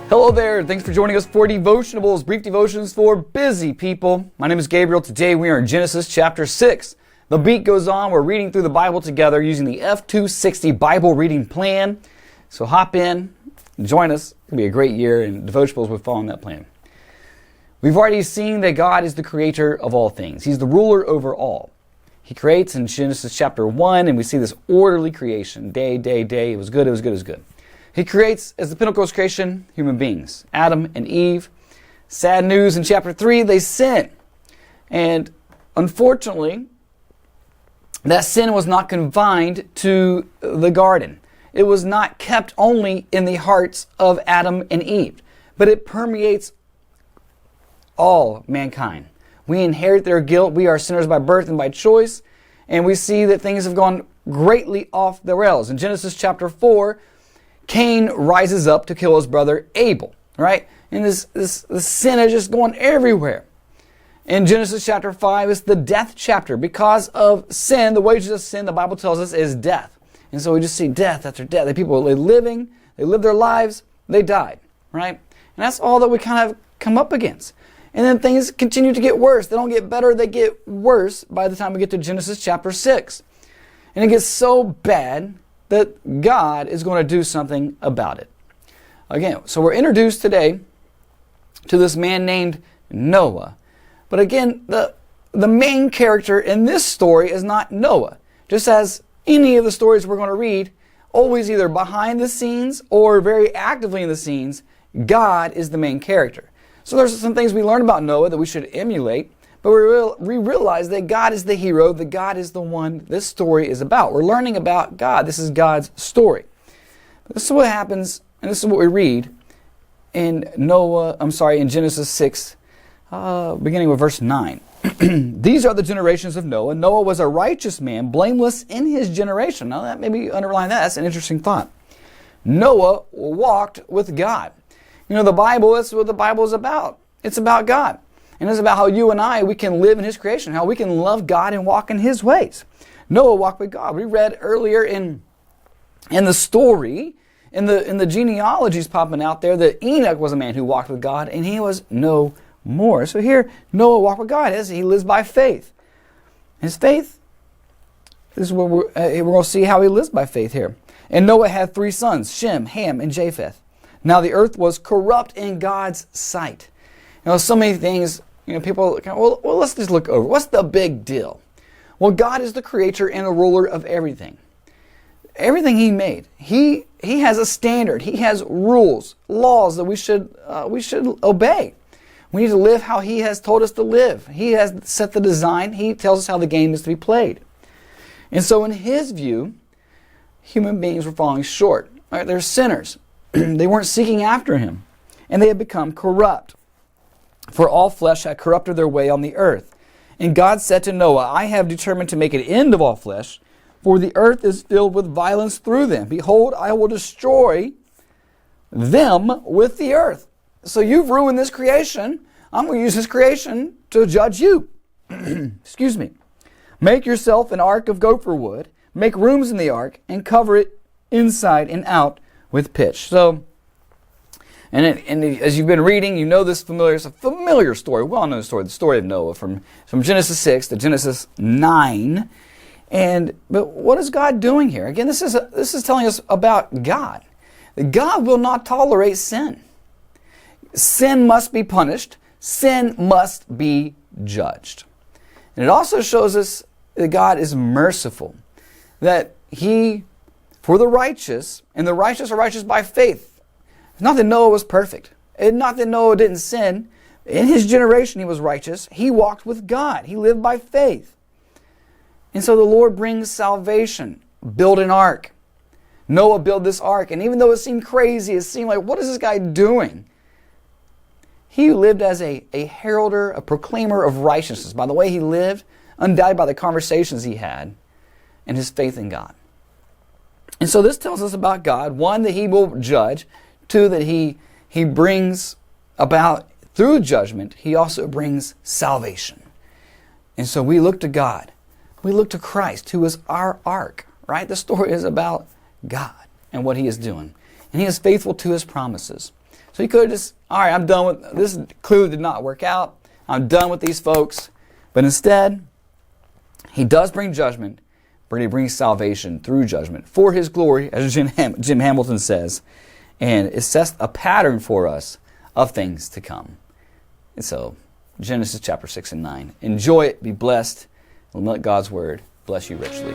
Hello there, thanks for joining us for Devotionables, brief devotions for busy people. My name is Gabriel. Today we are in Genesis chapter 6. The beat goes on. We're reading through the Bible together using the F260 Bible reading plan. So hop in, join us. It's going to be a great year, and Devotionables will follow that plan. We've already seen that God is the creator of all things. He's the ruler over all. He creates in Genesis chapter 1, and we see this orderly creation. Day. It was good. He creates, as the pinnacle of creation, human beings, Adam and Eve. Sad news in chapter 3, they sin. And unfortunately, that sin was not confined to the garden. It was not kept only in the hearts of Adam and Eve, but it permeates all mankind. We inherit their guilt. We are sinners by birth and by choice. And we see that things have gone greatly off the rails. In Genesis chapter 4, Cain rises up to kill his brother Abel, right? And this sin is just going everywhere. In Genesis chapter 5, it's the death chapter. Because of sin, the wages of sin, the Bible tells us, is death. And so we just see death after death. The people they lived their lives, they died, right? And that's all that we kind of come up against. And then things continue to get worse. They don't get better, they get worse by the time we get to Genesis chapter 6. And it gets so bad that God is going to do something about it. Again, so we're introduced today to this man named Noah. But again, the main character in this story is not Noah. Just as any of the stories we're going to read, always either behind the scenes or very actively in the scenes, God is the main character. So there's some things we learn about Noah that we should emulate, but we realize that God is the hero, that God is the one this story is about. We're learning about God. This is God's story. This is what happens, and this is what we read in Genesis 6, beginning with verse 9. These are the generations of Noah. Noah was a righteous man, blameless in his generation. Now that maybe underline that. That's an interesting thought. Noah walked with God. You know, the Bible, that's what the Bible is about. It's about God. And it's about how you and I, we can live in His creation, how we can love God and walk in His ways. Noah walked with God. We read earlier in the story, in the genealogies popping out there, that Enoch was a man who walked with God, and he was no more. So here, Noah walked with God as he lives by faith. His faith, this is what we're going to see how he lives by faith here. And Noah had 3 sons, Shem, Ham, and Japheth. Now the earth was corrupt in God's sight. You know, so many things, people, well, let's just look over. What's the big deal? Well, God is the creator and the ruler of everything. Everything He made. He has a standard. He has rules, laws that we should obey. We need to live how He has told us to live. He has set the design. He tells us how the game is to be played. And so in His view, human beings were falling short. Right? They're sinners. They weren't seeking after Him. And they had become corrupt. For all flesh had corrupted their way on the earth. And God said to Noah, I have determined to make an end of all flesh, for the earth is filled with violence through them. Behold, I will destroy them with the earth. So you've ruined this creation. I'm going to use this creation to judge you. Excuse me. Make yourself an ark of gopher wood. Make rooms in the ark and cover it inside and out with pitch. So, and as you've been reading, you know this it's a familiar story, well-known story, the story of Noah from Genesis 6 to Genesis 9. But what is God doing here? Again, this is telling us about God. God will not tolerate sin. Sin must be punished. Sin must be judged. And it also shows us that God is merciful, that He, for the righteous, and the righteous are righteous by faith. It's not that Noah was perfect. It's not that Noah didn't sin. In his generation, he was righteous. He walked with God. He lived by faith. And so the Lord brings salvation. Build an ark. Noah built this ark. And even though it seemed crazy, it seemed like, what is this guy doing? He lived as a heralder, a proclaimer of righteousness. By the way he lived, undoubted by the conversations he had, and his faith in God. And so this tells us about God. 1, that He will judge. 2, that He brings about, through judgment, He also brings salvation. And so we look to God. We look to Christ, who is our ark, right? The story is about God and what He is doing. And He is faithful to His promises. So he could have just, all right, I'm done with this. Clearly did not work out. I'm done with these folks. But instead, he does bring judgment, but he brings salvation through judgment for his glory, as Jim Hamilton says. And it sets a pattern for us of things to come. And so, Genesis chapter 6 and 9. Enjoy it, be blessed, and let God's word bless you richly.